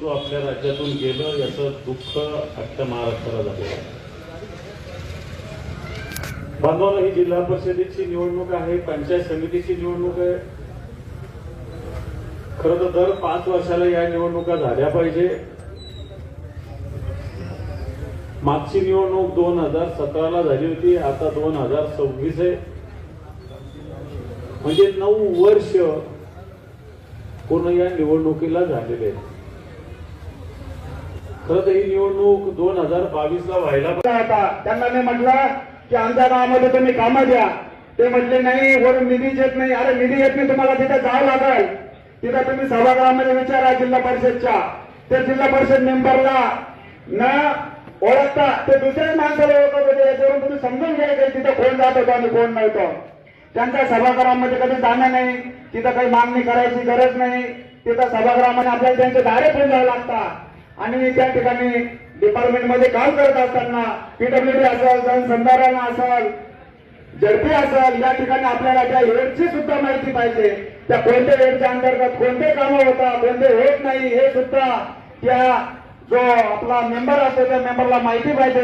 नेतृत्व आपल्या राज्यातून गेलं याचं दुःख अख्ख्या महाराष्ट्राला झालं आहे. बांधवांनो, ही जिल्हा परिषदेची निवडणूक आहे, पंचायत समितीची निवडणूक आहे. खरं तर दर 5 वर्षाला या निवडणुका झाल्या पाहिजे. मागची निवडणूक 2017ला झाली होती, आता 2026 आहे. म्हणजे 9 वर्ष पूर्ण या निवडणुकीला झालेले आहेत. खरं तर ही निवडणूक 2022ला व्हायला आता त्यांना मी म्हटलं की आमच्या गावामध्ये तुम्ही कामं द्या. ते म्हटले नाही, वरून निधीच येत नाही. अरे निधी येत नाही, तुम्हाला तिथे जावं लागेल. तिथे तुम्ही सभागृहामध्ये विचारा जिल्हा परिषदच्या. ते जिल्हा परिषद मेंबरला न ओळखता ते दुसऱ्याच माणसाला ओळखत होते. याच्यावरून तुम्ही समजून घ्यायचं तिथे कोण जात होतं आणि कोण नव्हतं. त्यांच्या सभागृहामध्ये कधी जाणं नाही, तिथं काही मागणी करायची गरज नाही. तिथं सभागृहामध्ये आपल्याला त्यांचे दारे फिरवावे लागतात. आणि त्या ठिकाणी डिपार्टमेंटमध्ये काम करत असताना पीडब्ल्यूडी असेल, जनसंधारण असेल, झडपी असेल, या ठिकाणी आपल्याला त्या हेडची सुद्धा माहिती पाहिजे. त्या कोणत्या हेडच्या अंतर्गत कोणते कामं होतात, कोणते होत नाही, हे सुद्धा त्या जो आपला मेंबर असतो त्या मेंबरला माहिती पाहिजे.